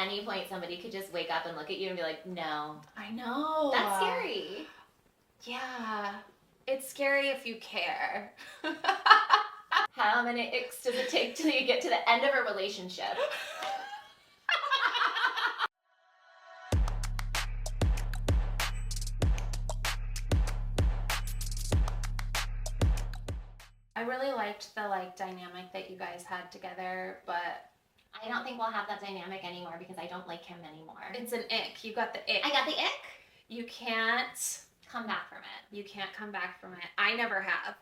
any point somebody could just wake up and look at you and be like, no. I know. That's scary. Yeah. It's scary if you care. How many icks does it take till you get to the end of a relationship? I really liked the dynamic that you guys had together, but I don't think we'll have that dynamic anymore because I don't like him anymore. it's an ick. You got the ick. I got the ick. You can't Come back from it. You can't come back from it. I never have.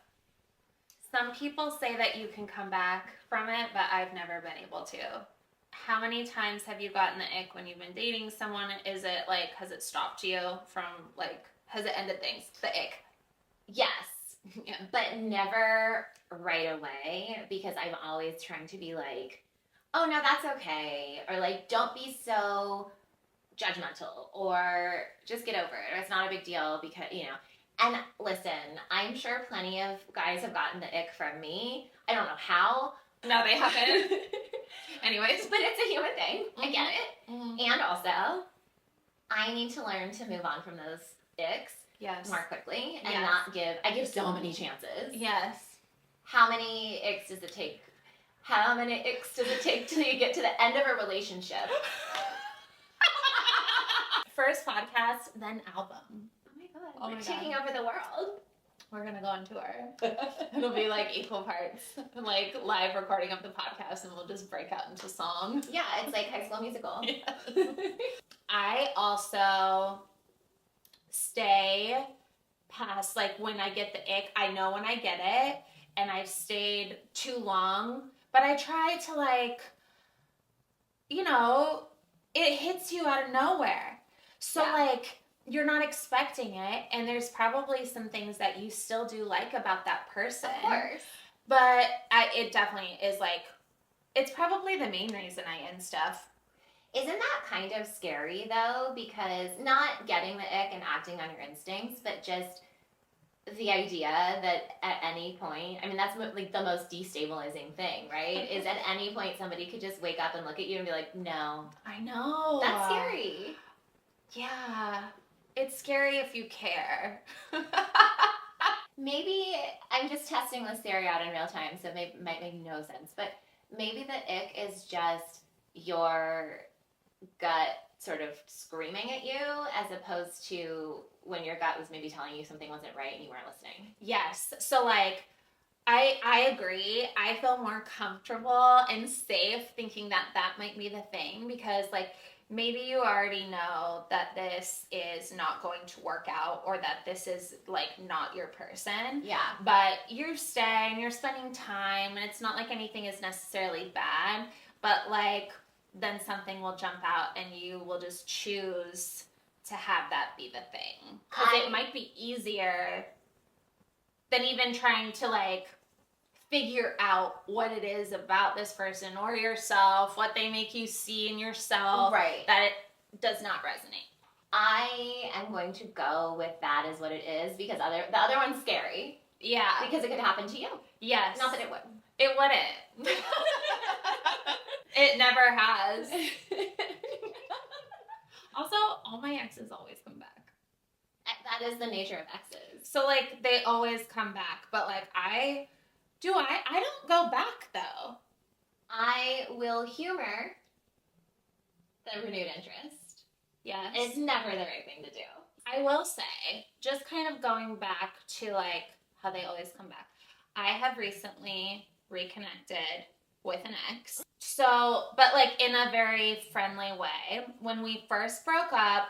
Some people say that you can come back from it, but I've never been able to. How many times have you gotten the ick when you've been dating someone? Is it has it stopped you from has it ended things? The ick. Yes. Yeah. But never right away because I'm always trying to be like, oh no, that's okay. Or don't be so judgmental, or just get over it, or it's not a big deal because, And listen, I'm sure plenty of guys have gotten the ick from me. I don't know how. No, they haven't. Anyways. But it's a human thing. I get it. Mm-hmm. And also, I need to learn to move on from those icks Yes. more quickly and Yes. not I give so many chances. Yes. How many icks does it take? How many icks does it take till you get to the end of a relationship? First podcast, then album. Oh my god. Oh We're my taking God. over the world. We're gonna go on tour. It'll be equal parts, live recording of the podcast, and we'll just break out into song. Yeah, it's like High School Musical. I also stay past when I get the ick. I know when I get it, and I've stayed too long, but I try to it hits you out of nowhere. So Yeah. you're not expecting it, and there's probably some things that you still do about that person. Of course. But it definitely is it's probably the main reason I end stuff. Isn't that kind of scary though? Because not getting the ick and acting on your instincts, but just the idea that at any point, I mean, that's the most destabilizing thing, right? Is at any point somebody could just wake up and look at you and be like, no. I know. That's scary. Yeah. It's scary if you care. Maybe I'm just testing this theory out in real time, so it might make no sense, but maybe the ick is just your gut sort of screaming at you as opposed to when your gut was maybe telling you something wasn't right and you weren't listening. Yes. So I agree. I feel more comfortable and safe thinking that might be the thing because maybe you already know that this is not going to work out or that this is not your person. Yeah. But you're staying, you're spending time, and it's not anything is necessarily bad, but then something will jump out and you will just choose to have that be the thing. Because it might be easier than even trying to figure out what it is about this person or yourself, what they make you see in yourself, right? That it does not resonate. I am going to go with that is what it is because the other one's scary. Yeah. Because it could happen to you. Yes. Not that it would. It wouldn't. It never has. Also, all my exes always come back. That is the nature of exes. So they always come back, but I don't go back though. I will humor the renewed interest. Yes. It's never the right thing to do. I will say, just kind of going back to how they always come back. I have recently reconnected with an ex. So, but in a very friendly way. When we first broke up,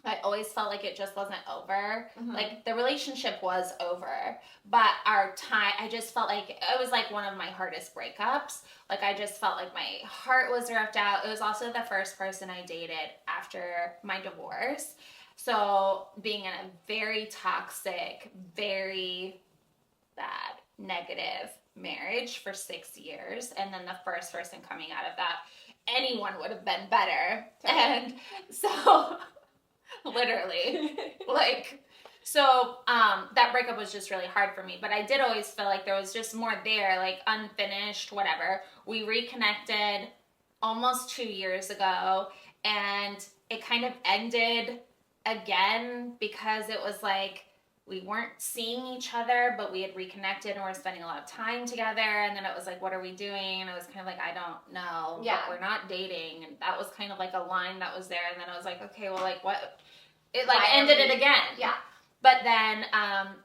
I always felt it just wasn't over. Mm-hmm. The relationship was over, but our time, I just felt it was one of my hardest breakups. I just felt my heart was ripped out. It was also the first person I dated after my divorce. So being in a very toxic, very bad, negative marriage for 6 years, and then the first person coming out of that, anyone would have been better. And so literally so that breakup was just really hard for me, but I did always feel there was just more there, unfinished, whatever. We reconnected almost 2 years ago, and it kind of ended again because it was like we weren't seeing each other, but we had reconnected and we were spending a lot of time together. And then it was like, what are we doing? And it was kind of like, I don't know. Yeah. But we're not dating. And that was kind of like a line that was there. And then I was like, okay, well, like what? It like ended it again. Yeah. But then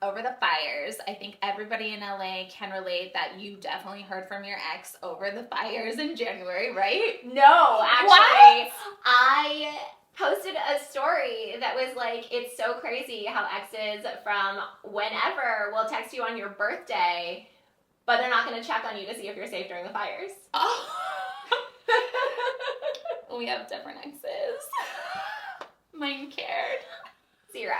over the fires, I think everybody in LA can relate that you definitely heard from your ex over the fires in January, right? No, actually, What? I posted a story that was like, it's so crazy how exes from whenever will text you on your birthday, but they're not going to check on you to see if you're safe during the fires. Oh. We have different exes. Mine cared. 0.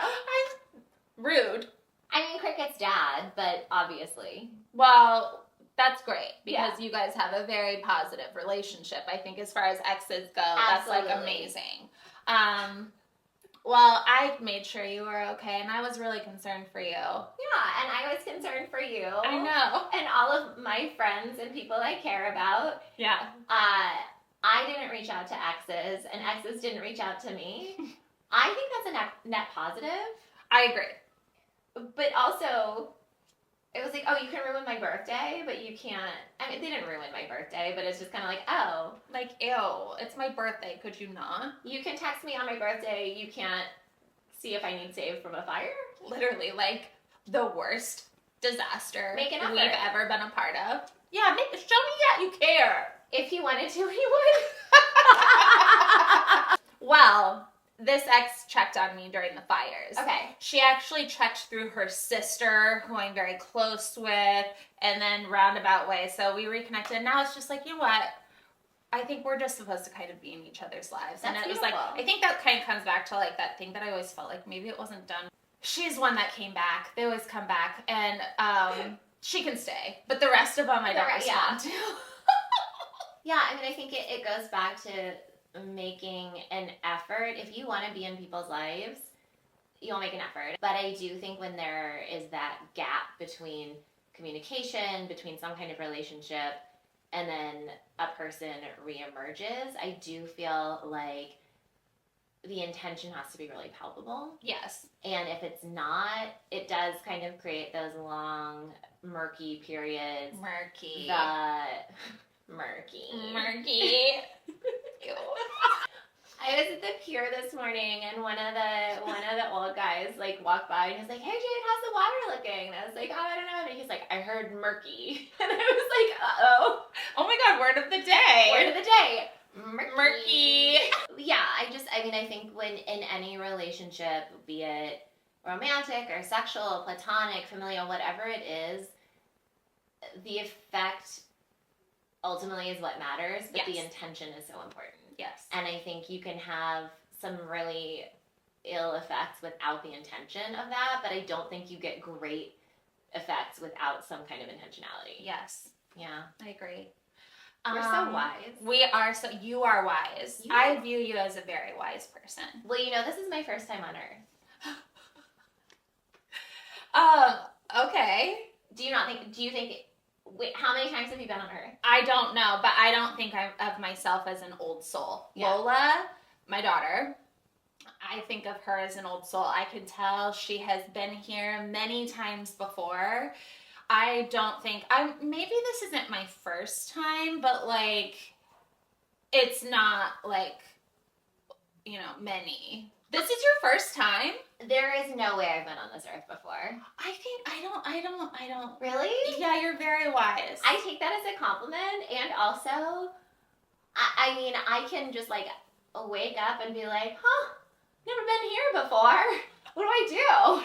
Rude. I mean, Cricket's dad, but obviously. Well, that's great because you guys have a very positive relationship. I think as far as exes go, that's like amazing. Well, I made sure you were okay, and I was really concerned for you. Yeah, and I was concerned for you. I know. And all of my friends and people I care about. Yeah. I didn't reach out to exes, and exes didn't reach out to me. I think that's a net positive. I agree. But also, it was like, oh, you can ruin my birthday, but you can't. I mean, they didn't ruin my birthday, but it's just kind of like, oh. Like, ew, it's my birthday. Could you not? You can text me on my birthday. You can't see if I need saved from a fire? Literally, like, the worst disaster Make an effort. we've ever been a part of. Yeah, show me that you care. If he wanted to, he would. Well, this ex checked on me during the fires. Okay. She actually checked through her sister, who I'm very close with, and then roundabout way. So we reconnected. Now it's just like, you know what? I think we're just supposed to kind of be in each other's lives. That's and it beautiful. was like, I think that kind of comes back to like that thing that I always felt like maybe it wasn't done. She's one that came back. They always come back. And she can stay. But the rest of them I don't respond to. Yeah, I mean, I think it goes back to making an effort. If you want to be in people's lives, you'll make an effort. But I do think when there is that gap between communication, between some kind of relationship, and then a person reemerges, I do feel like the intention has to be really palpable. Yes. And if it's not, it does kind of create those long, murky periods. Murky. Murky. Ew. I was at the pier this morning, and one of the old guys like walked by and he was like, "Hey Jade, how's the water looking?" And I was like, "Oh, I don't know." And he's like, "I heard murky," and I was like, "Uh-oh." Oh my God! Word of the day. Word of the day. Murky. Yeah, I think when in any relationship, be it romantic or sexual, platonic, familial, whatever it is, the effect ultimately is what matters, but the intention is so important. Yes. And I think you can have some really ill effects without the intention of that, but I don't think you get great effects without some kind of intentionality. Yes. Yeah. I agree. We're so wise. We are you are wise. I view you as a very wise person. Well, this is my first time on Earth. Okay. Do you think, wait, how many times have you been on Earth? I don't know, but I don't think of myself as an old soul. Yeah. Lola, my daughter, I think of her as an old soul. I can tell she has been here many times before. I don't think, maybe this isn't my first time, but like, it's not like, many. This is your first time? There is no way I've been on this earth before. I don't. Really? Yeah, you're very wise. I take that as a compliment, and also, I mean, I can just like wake up and be like, huh, never been here before. What do I do?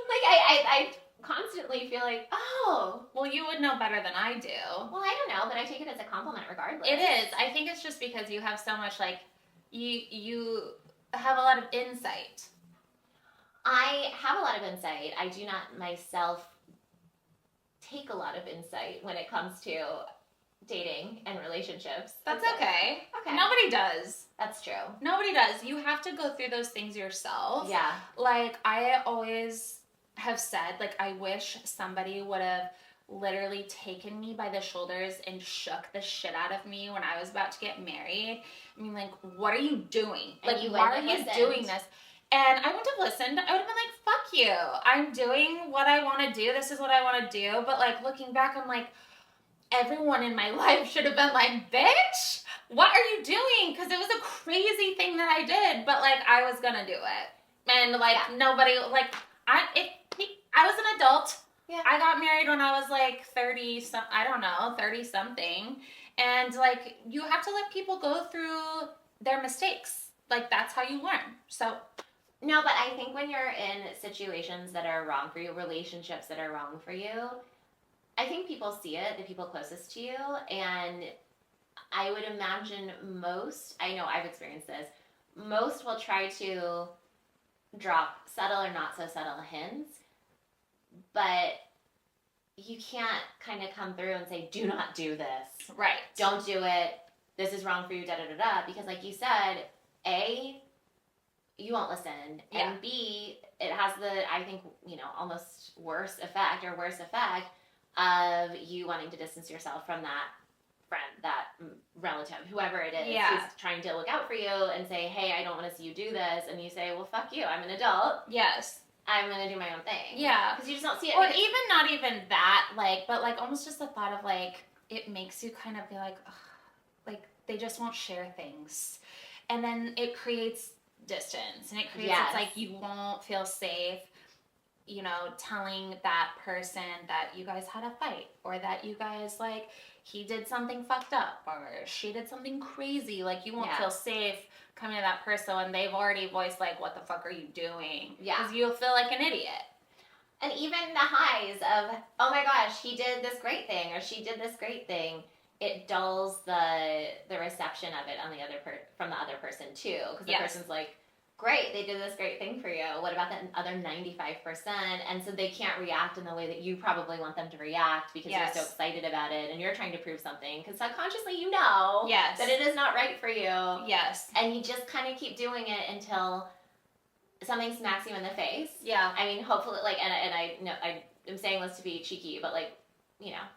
Like, I constantly feel like, oh. Well, you would know better than I do. Well, I don't know, but I take it as a compliment regardless. It is. I think it's just because you have so much, like, you have a lot of insight. I have a lot of insight. I do not myself take a lot of insight when it comes to dating and relationships. That's okay. Okay. Nobody does. That's true. Nobody does. You have to go through those things yourself. Yeah. Like, I always have said, like, I wish somebody would have literally taken me by the shoulders and shook the shit out of me when I was about to get married. I mean, like, what are you doing? And Like, you why are wouldn't you have doing listened. this? And I wouldn't have listened. I would have been like, fuck you. I'm doing what I want to do. This is what I want to do. But, like, looking back, I'm like, everyone in my life should have been like, bitch, what are you doing? Because it was a crazy thing that I did. But, like, I was going to do it. And, like, nobody, like, I was an adult. Yeah. I got married when I was like 30 something. And like, you have to let people go through their mistakes. Like, that's how you learn. So, no, but I think when you're in situations that are wrong for you, relationships that are wrong for you, I think people see it, the people closest to you, and I would imagine most, I know I've experienced this, most will try to drop subtle or not so subtle hints, but you can't kind of come through and say, do not do this. right. Don't do it. This is wrong for you, da da da da. Because like you said, A, you won't listen. Yeah. And B, it has the, I think, almost worse effect of you wanting to distance yourself from that friend, that relative, whoever it is, Yeah. who's trying to look out for you and say, hey, I don't want to see you do this. And you say, well, fuck you. I'm an adult. Yes. I'm going to do my own thing. Yeah. Because you just don't see it. Or even not even that, like, but like almost just the thought of like, it makes you kind of be like, ugh, like they just won't share things. And then it creates distance and it creates, Yes. it's like you won't feel safe, telling that person that you guys had a fight or that you guys like, he did something fucked up or she did something crazy. Like you won't Yeah. feel safe coming to that person when they've already voiced like, what the fuck are you doing? Yeah. Because you'll feel like an idiot. And even the highs of, oh my gosh, he did this great thing or she did this great thing, it dulls the reception of it on the other from the other person too, because the Yes. person's like, great, they did this great thing for you. What about the other 95%? And so they can't react in the way that you probably want them to react because Yes. you're so excited about it and you're trying to prove something because subconsciously you know Yes. that it is not right for you. Yes. And you just kind of keep doing it until something smacks you in the face. Yeah. I mean, hopefully, like, and I know I'm saying this to be cheeky, but like,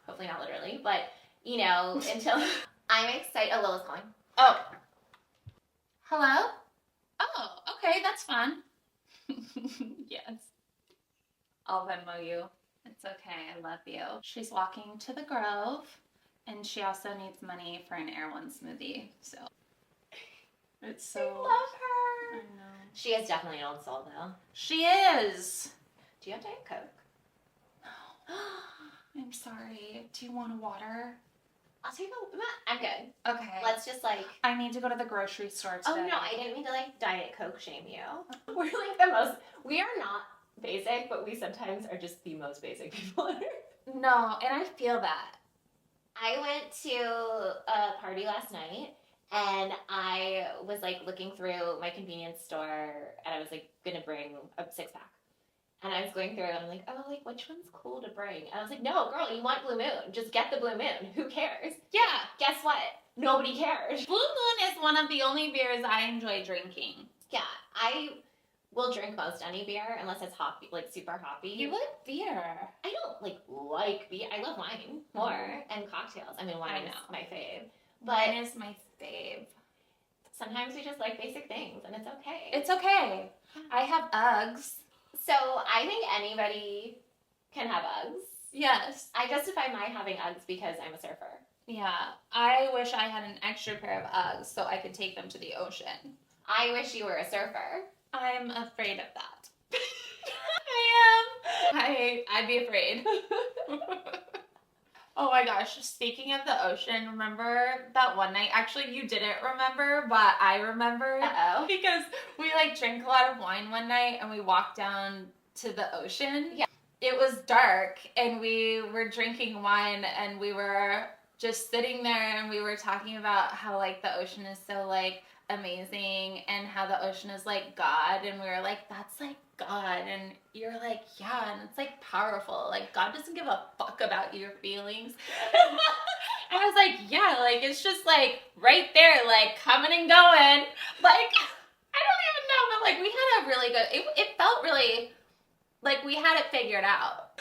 hopefully not literally, but until I'm excited. Oh, Lila's calling. Oh. Hello? Oh, okay, that's fun. Yes. I'll Venmo you. It's okay, I love you. She's walking to the Grove, and she also needs money for an Air One smoothie, so. It's so. I love her. I know. She is definitely an old soul, though. She is. Do you have Diet Coke? I'm sorry. Do you want a water? I'll take a. I'm good. Okay. Let's just like. I need to go to the grocery store today. Oh no, I didn't mean to like Diet Coke shame you. We're like the most. We are not basic, but we sometimes are just the most basic people on earth. No, and I feel that. I went to a party last night. And I was like looking through my convenience store and I was like gonna bring a 6-pack. And I was going through it and I'm like, oh, like which one's cool to bring? And I was like, no, girl, you want Blue Moon. Just get the Blue Moon. Who cares? Yeah. Guess what? Nobody cares. Blue Moon is one of the only beers I enjoy drinking. Yeah, I will drink most any beer unless it's hoppy, like super hoppy. You like beer. I don't like beer. I love wine more and cocktails. I mean, wine is my fave. But Wine is my fave. sometimes we just like basic things and it's okay. It's okay. I have Uggs. So I think anybody can have Uggs. Yes. I justify my having Uggs because I'm a surfer. Yeah. I wish I had an extra pair of Uggs so I could take them to the ocean. I wish you were a surfer. I'm afraid of that. I am. I'd be afraid. Oh my gosh, speaking of the ocean, remember that one night? Actually, you didn't remember, but I remember. Uh-oh. Because we like drank a lot of wine one night and we walked down to the ocean. Yeah. It was dark and we were drinking wine and we were just sitting there and we were talking about how like the ocean is so like amazing and how the ocean is like God, and we were like, that's like God, and you're like, yeah, and it's like powerful, like God doesn't give a fuck about your feelings. And I was like, yeah, like it's just like right there, like coming and going, like I don't even know, but like we had a really good, it felt really like we had it figured out.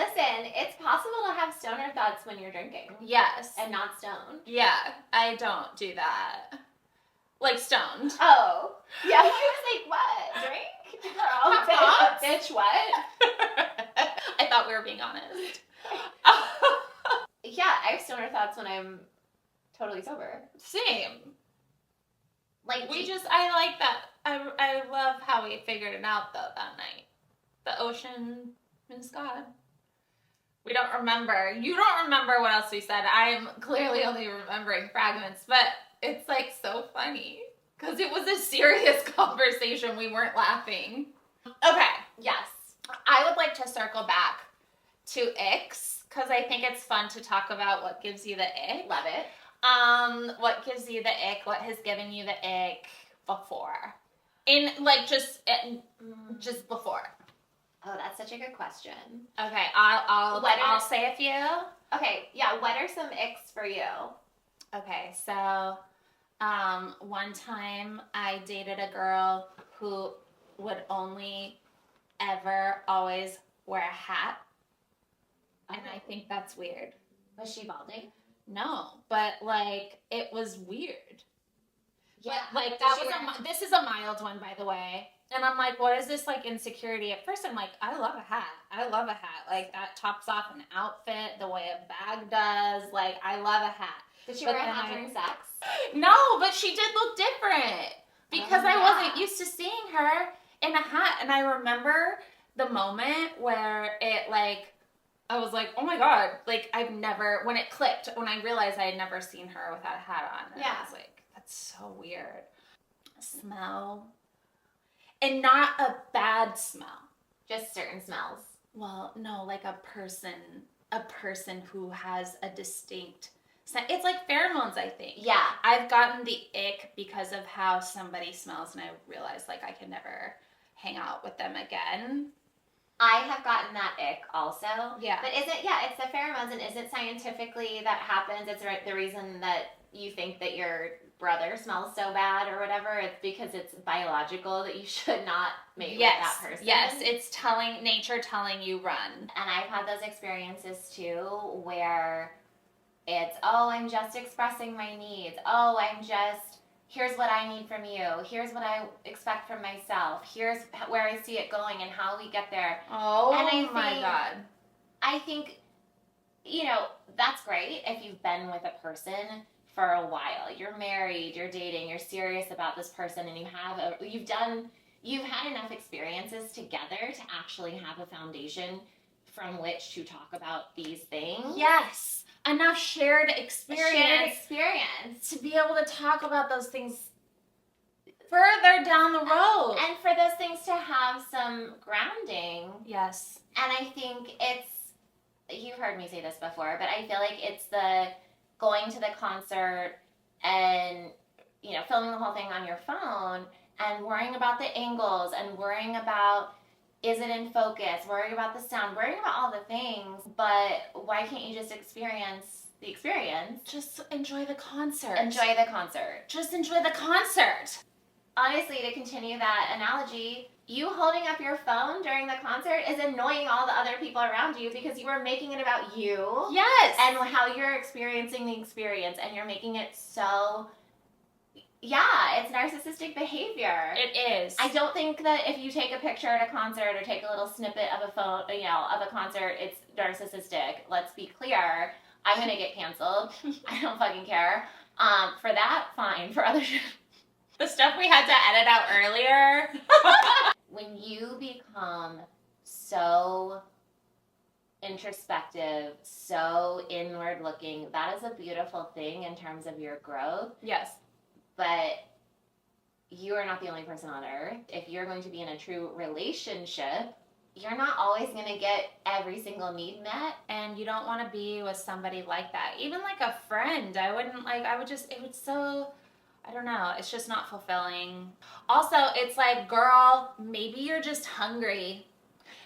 Listen, it's possible to have stoner thoughts when you're drinking Yes. and not stoned. Yeah, I don't do that. Like stoned. Oh. Yeah, I was like, what? Drink? Girl, Have thoughts? bitch, what? I thought we were being honest. Yeah, I have stoner thoughts when I'm totally sober. Same. Like, I like that. I love how we figured it out though that night. The ocean and sky. We don't remember. You don't remember what else we said. I'm clearly only remembering fragments, but it's like so funny because it was a serious conversation. We weren't laughing. Okay. yes. I would like to circle back to Icks because I think it's fun to talk about what gives you the ick. Love it. What gives you the ick? What has given you the ick before? In like just before. Oh, that's such a good question. Okay, I'll say a few. Okay, yeah, what are some icks for you? Okay, so one time I dated a girl who would only ever always wear a hat. And I think that's weird. Was she balding? No, but like it was weird. Yeah. But, like that was this is a mild one, by the way. And I'm like, what is this like insecurity? At first I'm like, I love a hat. I love a hat. Like that tops off an outfit the way a bag does. Like I love a hat. Did she But wear a then hat during sex? No, but she did look different because I wasn't used to seeing her in a hat. And I remember the moment where it like, I was like, oh my God, like I've never, when it clicked, when I realized I had never seen her without a hat on. And I was like, that's so weird. Smell. And not a bad smell. Just certain smells. Well, no, like a person who has a distinct scent. It's like pheromones, I think. Yeah. I've gotten the ick because of how somebody smells, and I realized like I can never hang out with them again. I have gotten that ick also. Yeah. But it's the pheromones, and is it scientifically that happens? It's the reason that you think that your brother smells so bad or whatever. It's because it's biological that you should not mate with that person. Yes, it's nature telling you run. And I've had those experiences too where it's, oh, I'm just expressing my needs. Oh, here's what I need from you. Here's what I expect from myself. Here's where I see it going and how we get there. Oh, and my God. I think, that's great if you've been with a person for a while. You're married, you're dating, you're serious about this person, and you've had enough experiences together to actually have a foundation from which to talk about these things. Yes. Enough shared experience to be able to talk about those things further down the road. And for those things to have some grounding. Yes. And I think you've heard me say this before, but I feel like it's the going to the concert and, filming the whole thing on your phone and worrying about the angles and worrying about, is it in focus, worrying about the sound, worrying about all the things, but why can't you just experience the experience? Just enjoy the concert. Enjoy the concert. Just enjoy the concert. Honestly, to continue that analogy, you holding up your phone during the concert is annoying all the other people around you because you are making it about you. Yes. And how you're experiencing the experience, and you're making it so... Yeah, it's narcissistic behavior. It is. I don't think that if you take a picture at a concert or take a little snippet of a phone, of a concert, it's narcissistic. Let's be clear. I'm gonna get canceled. I don't fucking care. For that, fine. For other shit. The stuff we had to edit out earlier. When you become so introspective, so inward looking, that is a beautiful thing in terms of your growth. Yes. But you are not the only person on earth. If you're going to be in a true relationship, you're not always going to get every single need met. And you don't want to be with somebody like that. Even like a friend, I don't know, it's just not fulfilling. Also, it's like, girl, maybe you're just hungry.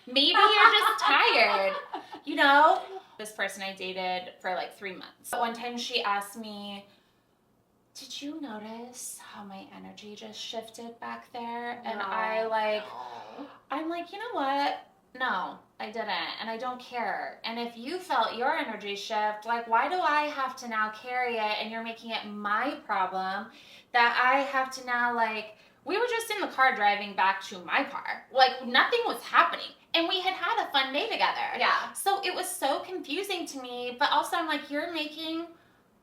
Maybe you're just tired, This person I dated for like 3 months. One time she asked me, did you notice how my energy just shifted back there? And I'm like, you know what? No. I didn't, and I don't care. And if you felt your energy shift, like, why do I have to now carry it, and you're making it my problem that I have to now, like, we were just in the car driving back to my car. Like, nothing was happening. And we had a fun day together. Yeah. So it was so confusing to me, but also I'm like,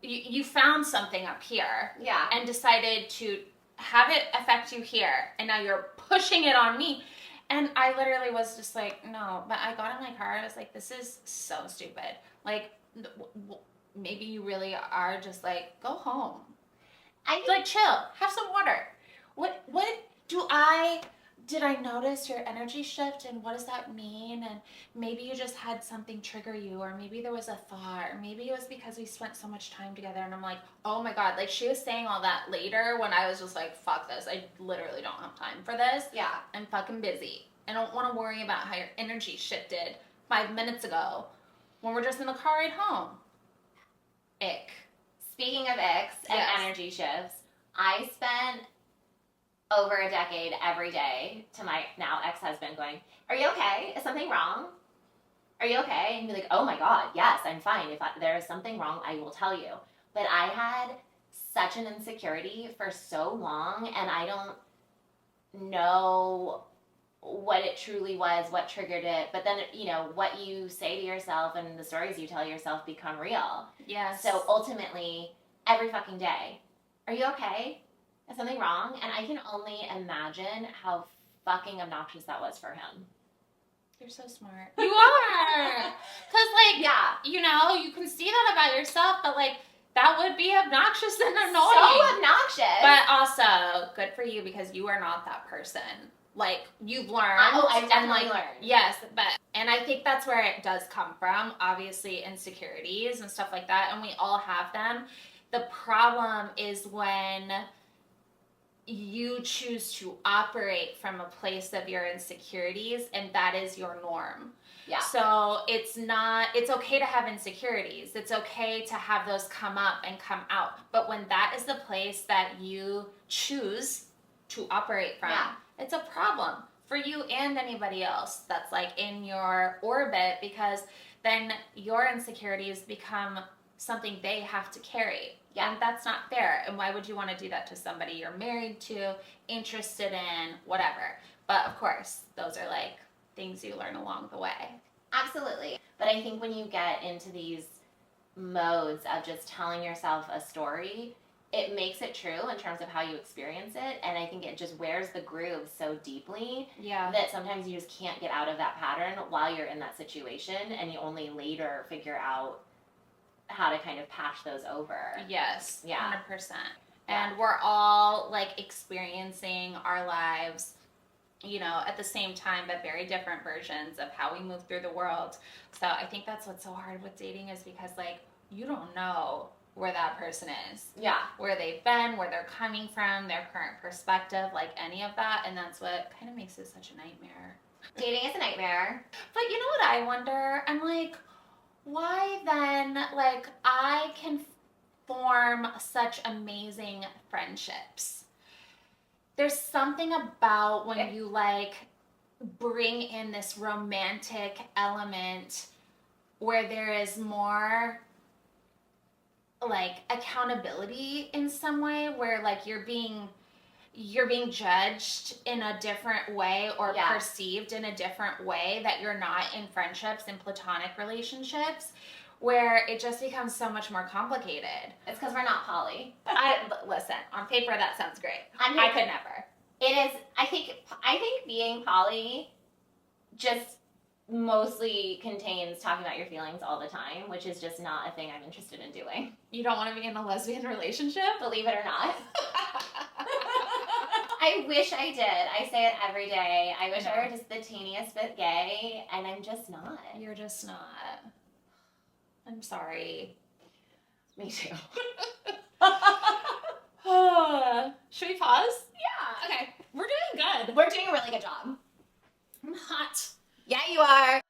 you found something up here. Yeah. And decided to have it affect you here, and now you're pushing it on me. And I literally was just like, no. But I got in my car and I was like, this is so stupid. Like, maybe you really are just like, go home. Like, chill, have some water. What did I notice your energy shift, and what does that mean? And maybe you just had something trigger you, or maybe there was a thought, or maybe it was because we spent so much time together. And I'm like, oh my God, like, she was saying all that later when I was just like, fuck this. I literally don't have time for this. Yeah. I'm fucking busy. I don't want to worry about how your energy shifted 5 minutes ago when we're just in the car ride home. Ick. Speaking of icks and energy shifts, I spent over a decade every day to my now ex-husband going, are you okay? Is something wrong? Are you okay? And be like, oh my God, yes, I'm fine. If there is something wrong, I will tell you. But I had such an insecurity for so long, and I don't know what it truly was, what triggered it. But then, you know, what you say to yourself and the stories you tell yourself become real. Yes. So ultimately, every fucking day, are you okay? Is something wrong? And I can only imagine how fucking obnoxious that was for him. You're so smart. You are. Because, like, yeah, you know, you can see that about yourself, but, like, that would be obnoxious and annoying. So obnoxious. But also, good for you, because you are not that person. Like, you've learned. I've definitely learned. Yes, and I think that's where it does come from. Obviously, insecurities and stuff like that, and we all have them. The problem is when you choose to operate from a place of your insecurities, and that is your norm. Yeah. So it's okay to have insecurities. It's okay to have those come up and come out. But when that is the place that you choose to operate from, it's a problem for you and anybody else that's like in your orbit, because then your insecurities become something they have to carry. Yeah. And that's not fair. And why would you want to do that to somebody you're married to, interested in, whatever? But of course, those are like things you learn along the way. Absolutely. But I think when you get into these modes of just telling yourself a story, it makes it true in terms of how you experience it. And I think it just wears the groove so deeply that sometimes you just can't get out of that pattern while you're in that situation, and you only later figure out how to kind of patch those over. Yes. Yeah. 100%. And we're all like experiencing our lives, you know, at the same time, but very different versions of how we move through the world. So I think that's what's so hard with dating, is because like you don't know where that person is. Yeah. Where they've been, where they're coming from, their current perspective, like any of that. And that's what kind of makes it such a nightmare. Dating is a nightmare. But you know what I wonder? I'm like, why then, like, I can form such amazing friendships. There's something about when you, like, bring in this romantic element where there is more, like, accountability in some way, where, like, you're being judged in a different way, or perceived in a different way that you're not in friendships and platonic relationships, where it just becomes so much more complicated. It's because we're not poly. Listen, on paper that sounds great. I could never. It is. I think being poly just mostly contains talking about your feelings all the time, which is just not a thing I'm interested in doing. You don't want to be in a lesbian relationship? Believe it or not. I wish I did. I say it every day. I wish I were just the teeniest bit gay, and I'm just not. You're just not. I'm sorry. Me too. Should we pause? Yeah. Okay. We're doing good. We're doing a really good job. I'm hot. Yeah, you are.